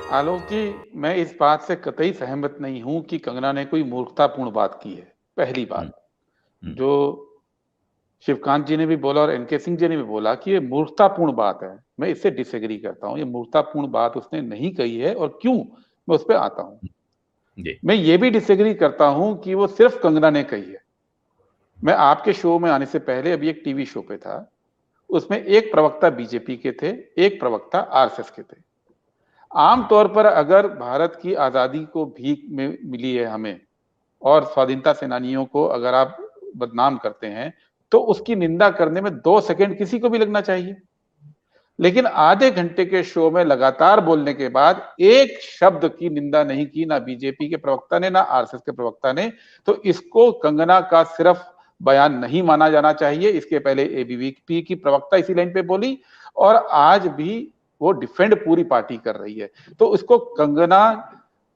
आलोक जी, मैं इस बात से कतई सहमत नहीं हूं कि कंगना ने कोई मूर्खतापूर्ण बात की है। पहली हुँ, बात, हुँ, जो शिवकांत जी ने भी बोला और एनके सिंह जी ने भी बोला कि ये मूर्खतापूर्ण बात है, मैं इससे डिसएग्री करता हूं। ये मूर्खतापूर्ण बात उसने नहीं कही है। और क्यों, मैं उस पर आता हूं। हुँ, जी। मैं ये भी डिसएग्री करता हूं कि वो सिर्फ कंगना ने कही है। मैं आपके शो में आने से पहले अभी एक टीवी शो पे था, उसमें एक प्रवक्ता बीजेपी के थे, एक प्रवक्ता आरएसएस के थे। हुँ, आमतौर पर अगर भारत की आजादी को भीख में मिली है हमें, और स्वाधीनता सेनानियों को अगर आप बदनाम करते हैं, तो उसकी निंदा करने में 2 सेकंड किसी को भी लगना चाहिए। लेकिन आधे घंटे के शो में लगातार बोलने के बाद एक शब्द की निंदा नहीं की, ना बीजेपी के प्रवक्ता ने, ना आरएसएस के प्रवक्ता ने। तो इसको कंगना का सिर्फ बयान नहीं माना जाना चाहिए। इसके पहले एबीवीपी की प्रवक्ता इसी लाइन पे बोली, और आज भी वो डिफेंड पूरी पार्टी कर रही है। तो इसको कंगना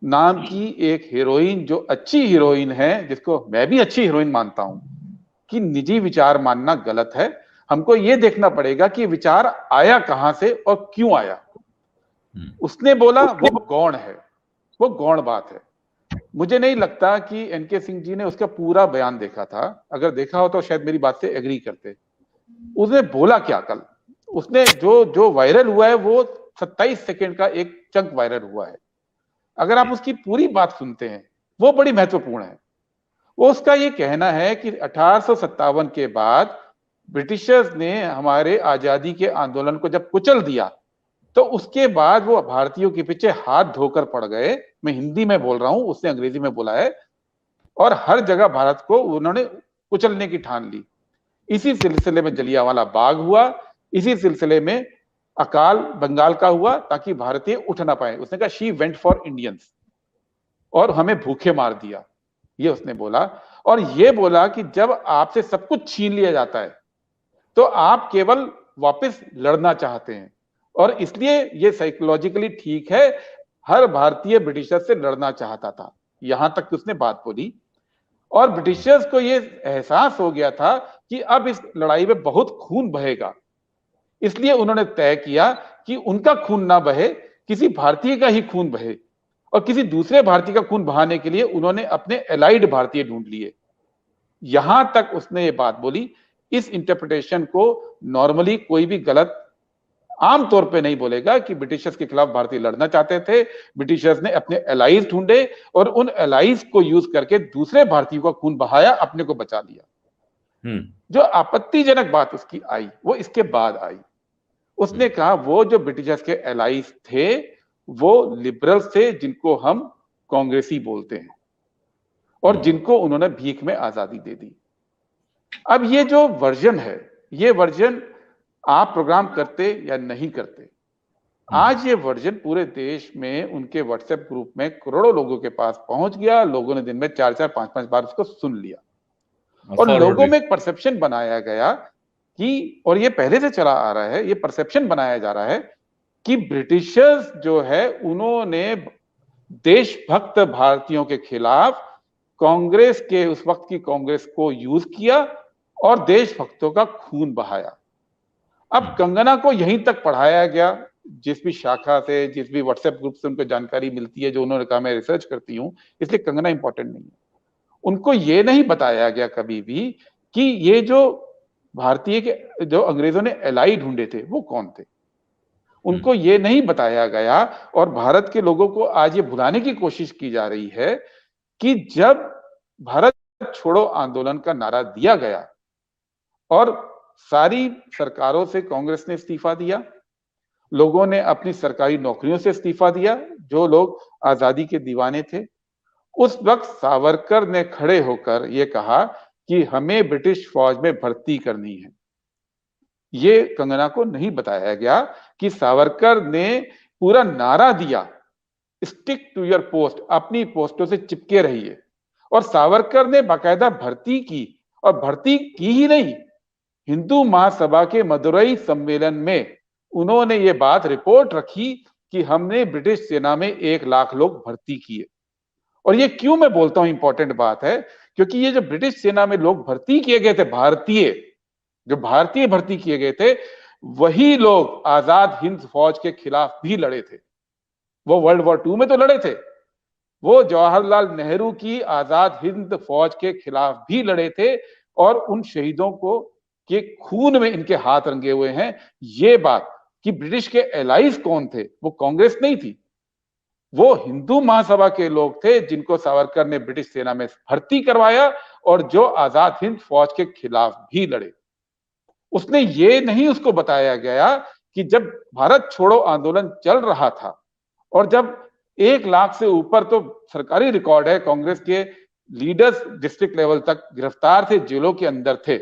नाम की एक हीरोइन, जो अच्छी हीरोइन है, जिसको मैं भी अच्छी हीरोइन मानता हूं, कि निजी विचार मानना गलत है। हमको यह देखना पड़ेगा कि विचार आया कहां से और क्यों आया। हुँ, उसने बोला वो गौण है, वो गौण बात है। मुझे नहीं लगता कि एनके सिंह जी ने उसका पूरा बयान देखा था। अगर देखा हो तो शायद मेरी बात से एग्री करते। उसने बोला क्या कल, उसने जो जो वायरल हुआ है वो 27 सेकंड का एक चंक वायरल हुआ है। अगर आप जी। उसकी पूरी बात सुनते हैं, वो बड़ी महत्वपूर्ण है। वो उसका ये कहना है कि 1857 के बाद ब्रिटिशर्स ने हमारे आजादी के आंदोलन को जब कुचल दिया, तो उसके बाद वो भारतीयों के पीछे हाथ धोकर पड़ गए। मैं हिंदी में बोल रहा हूं, उसने अंग्रेजी में बोला है। और हर जगह भारत को उन्होंने कुचलने की ठान ली। इसी सिलसिले में जलियांवाला बाग हुआ, इसी सिलसिले में अकाल बंगाल का हुआ, ताकि भारतीय उठ ना पाए। उसने कहा शी वेंट फॉर इंडियंस, और हमें भूखे मार दिया, ये उसने बोला। और ये बोला कि जब आपसे सब कुछ छीन लिया जाता है, तो आप केवल वापस लड़ना चाहते हैं, और इसलिए ये साइकोलॉजिकली ठीक है। हर भारतीय ब्रिटिशर से लड़ना चाहता था, यहां तक उसने बात बोली। और हुँ, ब्रिटिशर्स को ये एहसास हो गया था कि अब इस लड़ाई में बहुत खून बहेगा। इसलिए उन्होंने तय किया कि उनका खून ना बहे, किसी भारतीय का ही खून बहे। और किसी दूसरे भारतीय का खून बहाने के लिए उन्होंने अपने एलाइड भारतीय ढूंढ लिए। यहां तक उसने ये बात बोली। इस इंटरप्रिटेशन को नॉर्मली कोई भी गलत आमतौर पे नहीं बोलेगा कि ब्रिटिशर्स के खिलाफ भारतीय लड़ना चाहते थे। ब्रिटिशर्स ने अपने एलाइज ढूंढे, और उन एलाइज को यूज करके दूसरे भारतीयों का खून बहाया, अपने को बचा लिया। हुँ, जो आपत्तिजनक बात उसकी आई, वो इसके बाद आई। हुँ, उसने कहा वो जो ब्रिटिशर्स के एलाइज थे, वो लिबरल्स थे, जिनको हम कांग्रेसी बोलते हैं, हुँ, और जिनको उन्होंने भीख में आजादी दे दी। अब ये जो वर्जन है, ये वर्जन आप प्रोग्राम करते या नहीं करते, हुँ, आज ये वर्जन पूरे देश में उनके व्हाट्सएप ग्रुप में करोड़ों लोगों के पास पहुंच गया। लोगों ने दिन में 4-4 5-5 बार उसको सुन लिया, और फॉरवर्ड लोगों भी। में एक परसेप्शन बनाया गया कि, और ये पहले से चला आ रहा है, ये परसेप्शन बनाया जा रहा है कि ब्रिटिशर्स जो है उन्होंने देशभक्त भारतीयों के खिलाफ कांग्रेस के, उस वक्त की कांग्रेस को यूज किया, और देशभक्तों का खून बहाया। हुँ, अब कंगना को यहीं तक पढ़ाया गया, जिस भी शाखा से, जिस भी व्हाट्सएप ग्रुप से उनको जानकारी मिलती है, जो उन्होंने कहा मैं रिसर्च करती हूं, इसलिए कंगना इंपॉर्टेंट नहीं है। उनको ये नहीं बताया गया कभी भी कि ये जो भारतीय के, जो अंग्रेजों ने एलाई ढूंढे थे, वो कौन थे। हुँ, उनको ये नहीं बताया गया। और भारत के लोगों को आज ये भुलाने की कोशिश की जा रही है कि जब भारत छोड़ो आंदोलन का नारा दिया गया, और सारी सरकारों से कांग्रेस ने इस्तीफा दिया, लोगों ने अपनी सरकारी नौकरियों से इस्तीफा दिया, जो लोग आजादी के दीवाने थे, उस वक्त सावरकर ने खड़े होकर यह कहा कि हमें ब्रिटिश फौज में भर्ती करनी है। ये कंगना को नहीं बताया गया कि सावरकर ने पूरा नारा दिया, स्टिक टू योर पोस्ट, अपनी पोस्टों से चिपके रहिए। और सावरकर ने बाकायदा भर्ती की, और भर्ती की ही नहीं, हिंदू महासभा के मदुरई सम्मेलन में उन्होंने ये बात रिपोर्ट रखी कि हमने ब्रिटिश सेना में 1 लाख लोग भर्ती किए। और ये क्यों मैं बोलता हूं इंपॉर्टेंट बात है, क्योंकि ये जो ब्रिटिश सेना में लोग भर्ती किए गए थे, भारतीय, जो भारतीय भर्ती किए गए थे, वही लोग आजाद हिंद फौज के खिलाफ भी लड़े थे। वो वर्ल्ड वॉर 2 में तो लड़े थे, वो जवाहरलाल नेहरू की आजाद हिंद फौज के खिलाफ भी लड़े थे, और उन शहीदों को के खून में इनके हाथ रंगे हुए हैं। ये बात कि ब्रिटिश के एलाइज कौन थे, वो कांग्रेस नहीं थी, वो हिंदू महासभा के लोग थे जिनको सावरकर ने ब्रिटिश सेना में भर्ती करवाया और जो आजाद हिंद फौज के खिलाफ भी लड़े। उसने ये नहीं उसको बताया गया कि जब भारत छोड़ो आंदोलन चल रहा था और जब 1 लाख से ऊपर तो सरकारी रिकॉर्ड है कांग्रेस के लीडर्स डिस्ट्रिक्ट लेवल तक गिरफ्तार थे, जेलों के अंदर थे,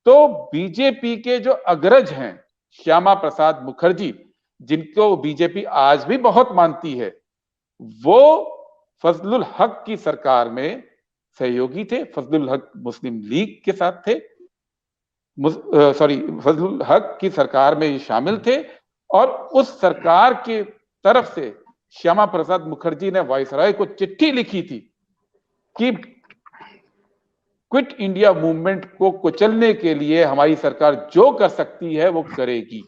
तो बीजेपी के जो अग्रज हैं श्यामा प्रसाद मुखर्जी, जिनको बीजेपी आज भी बहुत मानती है, वो फजलुल हक की सरकार में सहयोगी थे। फजलुल हक मुस्लिम लीग के साथ थे, फजलुल हक की सरकार में शामिल थे, और उस सरकार की तरफ से श्यामा प्रसाद मुखर्जी ने वायसराय को चिट्ठी लिखी थी कि क्विट इंडिया मूवमेंट को कुचलने के लिए हमारी सरकार जो कर सकती है वो करेगी।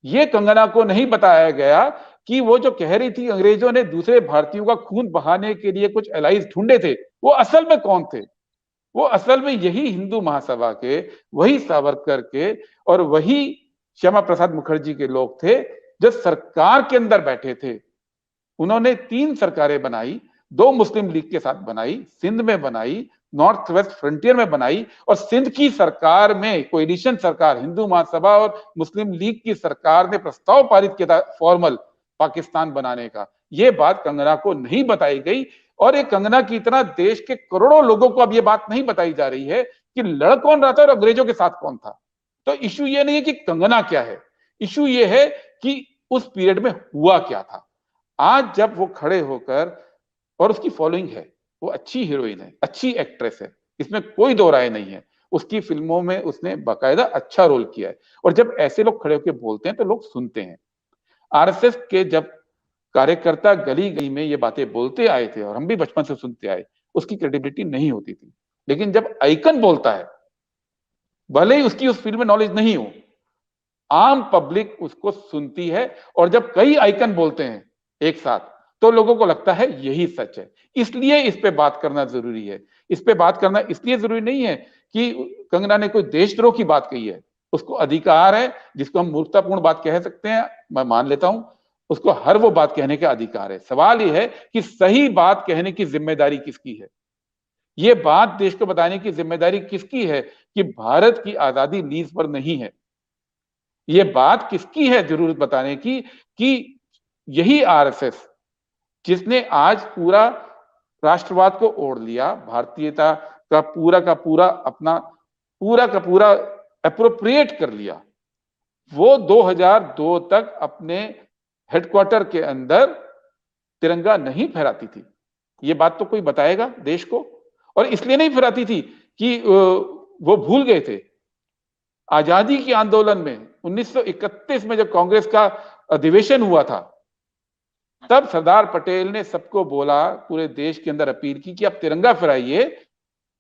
ये कंगना को नहीं बताया गया कि वो जो कह रही थी अंग्रेजों ने दूसरे भारतीयों का खून बहाने के लिए कुछ एलाइज ढूंढे थे, वो असल में कौन थे? वो असल में यही हिंदू महासभा के, वही सावरकर के और वही श्यामा प्रसाद मुखर्जी के लोग थे जो सरकार के अंदर बैठे थे। उन्होंने 3 सरकारें बनाई, 2 मुस्लिम लीग के साथ बनाई, सिंध में बनाई, नॉर्थ वेस्ट फ्रंटियर में बनाई, और सिंध की सरकार में कोएलिशन सरकार, हिंदू महासभा और मुस्लिम लीग की सरकार ने प्रस्ताव पारित किया था फॉर्मल पाकिस्तान बनाने का। ये बात कंगना को नहीं बताई गई, और एक कंगना की तरह देश के करोड़ों लोगों को अब ये बात नहीं बताई जा रही है कि लड़ कौन रहा था और अंग्रेजों के साथ कौन था। तो इशू ये नहीं है कि कंगना क्या है, इशू ये है कि उस पीरियड में हुआ क्या था। आज जब वो खड़े होकर, और उसकी फॉलोइंग है, वो अच्छी हीरोइन है, अच्छी एक्ट्रेस है, इसमें कोई दो राय नहीं है, उसकी फिल्मों में उसने बाकायदा अच्छा रोल किया है, और जब ऐसे लोग खड़े होकर बोलते हैं तो लोग सुनते हैं। आरएसएस के जब कार्यकर्ता गली गली में ये बातें बोलते आए थे और हम भी बचपन से सुनते आए, उसकी क्रेडिबिलिटी नहीं होती थी। लेकिन जब आइकन बोलता है, भले ही उसकी उस फील्ड में नॉलेज नहीं हो, आम पब्लिक उसको सुनती है, और जब कई आइकन बोलते हैं एक साथ तो लोगों को लगता है यही सच है। इसलिए इस पे बात करना जरूरी है। इस पे बात करना इसलिए जरूरी नहीं है कि कंगना ने कोई देशद्रोह की बात कही है, उसको अधिकार है, जिसको हम मूर्खतापूर्ण बात कह सकते हैं, मैं मान लेता हूं, उसको हर वो बात कहने का अधिकार है। सवाल यह है कि सही बात कहने की जिम्मेदारी किसकी है? ये बात देश को बताने की जिम्मेदारी किसकी है कि भारत की आजादी लीज पर नहीं है? ये बात किसकी है जरूरत बताने की कि यही आरएसएस, जिसने आज पूरा राष्ट्रवाद को ओढ़ लिया, भारतीयता का पूरा अपना पूरा का पूरा एप्रोप्रिएट कर लिया, वो 2002 तक अपने हेडक्वार्टर के अंदर तिरंगा नहीं फहराती थी। ये बात तो कोई बताएगा देश को? और इसलिए नहीं फहराती थी कि वो भूल गए थे। आजादी के आंदोलन में 1931 में जब कांग्रेस का अधिवेशन हुआ था, तब सरदार पटेल ने सबको बोला, पूरे देश के अंदर अपील की कि आप तिरंगा फहराइए।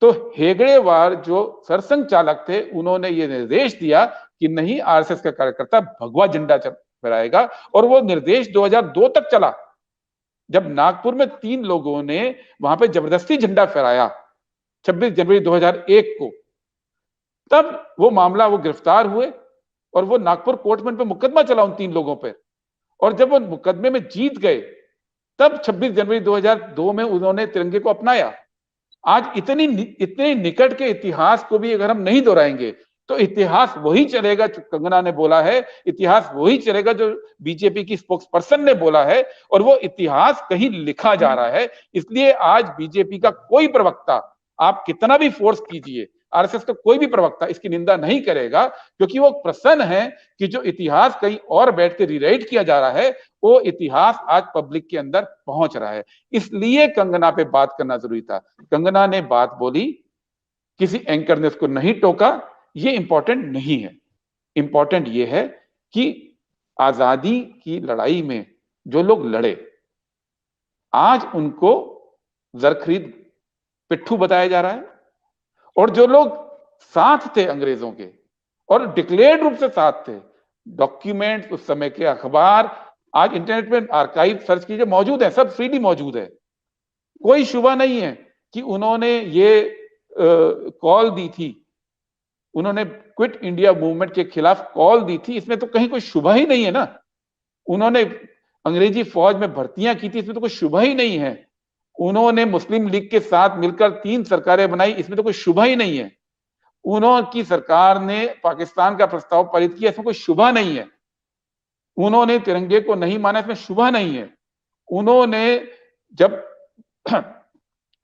तो हेगड़ेवार जो सरसंघ चालक थे, उन्होंने ये निर्देश दिया कि नहीं, आरएसएस का कार्यकर्ता भगवा झंडा फहराएगा, और वो निर्देश 2002 तक चला। जब नागपुर में 3 लोगों ने वहां पे जबरदस्ती झंडा फहराया 26 जनवरी 2001 को, तब वो मामला, वो गिरफ्तार हुए और वो नागपुर कोर्ट में मुकदमा चला उन 3 लोगों पर, और जब वो मुकदमे में जीत गए, तब 26 जनवरी 2002 में उन्होंने तिरंगे को अपनाया। आज इतने निकट के इतिहास को भी अगर हम नहीं दोहराएंगे तो इतिहास वही चलेगा जो कंगना ने बोला है, इतिहास वही चलेगा जो बीजेपी की स्पोक्स पर्सन ने बोला है, और वो इतिहास कहीं लिखा जा रहा है। इसलिए आज बीजेपी का कोई प्रवक्ता, आप कितना भी फोर्स कीजिए, आरएसएस का कोई भी प्रवक्ता इसकी निंदा नहीं करेगा, क्योंकि वो प्रसन्न है कि जो इतिहास कहीं और बैठ के रीराइट किया जा रहा है, वो इतिहास आज पब्लिक के अंदर पहुंच रहा है। इसलिए कंगना पे बात करना जरूरी था। कंगना ने बात बोली, किसी एंकर ने उसको नहीं टोका, ये इंपॉर्टेंट नहीं है। इंपॉर्टेंट ये है कि आजादी की लड़ाई में जो लोग लड़े, आज उनको जरखरीद पिट्ठू बताया जा रहा है, और जो लोग साथ थे अंग्रेजों के और डिक्लेयर्ड रूप से साथ थे, डॉक्यूमेंट, उस समय के अखबार, आज इंटरनेट पे आर्काइव सर्च कीजिए, मौजूद है, सब फ्रीली मौजूद है। कोई शुबा नहीं है कि उन्होंने ये कॉल दी थी, उन्होंने क्विट इंडिया मूवमेंट के खिलाफ कॉल दी थी, इसमें तो कहीं कोई शुबा ही नहीं है ना। उन्होंने अंग्रेजी फौज में भर्तियां की थी, इसमें तो कोई शुबा ही नहीं है। उन्होंने मुस्लिम लीग के साथ मिलकर 3 सरकारें बनाई, इसमें तो कोई शुबा ही नहीं है। उन्होंने सरकार ने पाकिस्तान का प्रस्ताव पारित किया, इसमें कोई शुबा नहीं है। उन्होंने तिरंगे को नहीं माना, इसमें शुबा नहीं है। उन्होंने जब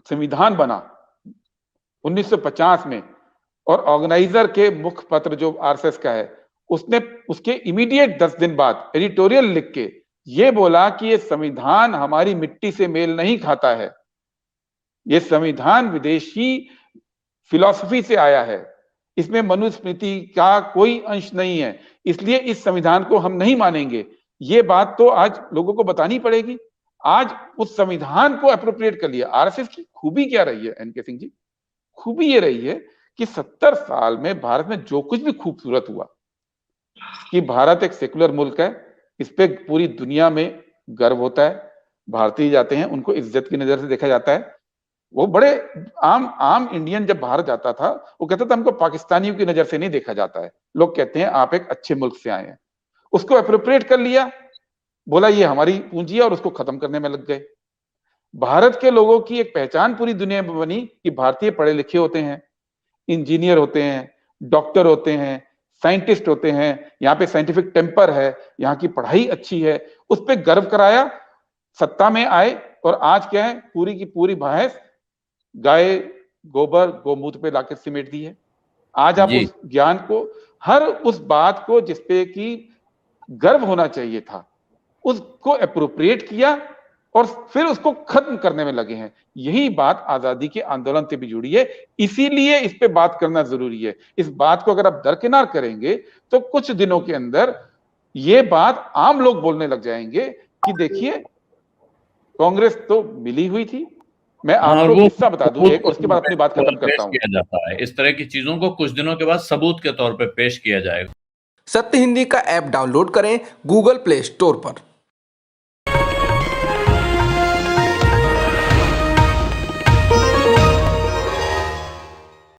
संविधान बना 1950 में और ऑर्गेनाइजर के मुखपत्र जो आरएसएस का है, उसने उसके इमीडिएट 10 दिन बाद एडिटोरियल लिख के ये बोला कि ये संविधान हमारी मिट्टी से मेल नहीं खाता है, ये संविधान विदेशी फिलॉसफी से आया है, इसमें मनुस्मृति का कोई अंश नहीं है, इसलिए इस संविधान को हम नहीं मानेंगे। ये बात तो आज लोगों को बतानी पड़ेगी। आज उस संविधान को अप्रोप्रिएट कर लिया। आरएसएस की खूबी क्या रही है एनके सिंह जी? खूबी ये रही है कि 70 साल में भारत में जो कुछ भी खूबसूरत हुआ, कि भारत एक सेकुलर मुल्क है, इस पे पूरी दुनिया में गर्व होता है। भारतीय जाते हैं, उनको इज्जत की नजर से देखा जाता है। वो बड़े आम इंडियन जब बाहर जाता था, वो कहता था हमको पाकिस्तानियों की नजर से नहीं देखा जाता है, लोग कहते हैं आप एक अच्छे मुल्क से आए हैं। उसको अप्रोप्रिएट कर लिया, बोला ये हमारी पूंजी है, और उसको खत्म करने में लग गए। भारत के लोगों की एक पहचान पूरी दुनिया में बनी कि भारतीय पढ़े लिखे होते हैं, इंजीनियर होते हैं, डॉक्टर होते हैं, साइंटिस्ट होते हैं, यहाँ पे साइंटिफिक टेम्पर है, यहाँ की पढ़ाई अच्छी है, उस पर गर्व कराया। सत्ता में आए और आज क्या है, पूरी की पूरी बहस गाय गोबर गोमूत्र पे लाकर सिमेट दी है। आज आप उस ज्ञान को, हर उस बात को जिसपे कि गर्व होना चाहिए था, उसको अप्रोप्रिएट किया और फिर उसको खत्म करने में लगे हैं। यही बात आजादी के आंदोलन से भी जुड़ी है, इसीलिए इस पे बात करना जरूरी है। इस बात को अगर आप दरकिनार करेंगे तो कुछ दिनों के अंदर ये बात आम लोग बोलने लग जाएंगे कि देखिए कांग्रेस तो मिली हुई थी। मैं आपको किस्सा बता दूं एक, और उसके बाद अपनी बात खत्म करता हूं। किया जाता है इस तरह की चीजों को कुछ दिनों के बाद सबूत के तौर पे पेश किया जाएगा। सत्य हिंदी का ऐप डाउनलोड करें गूगल प्ले स्टोर पर।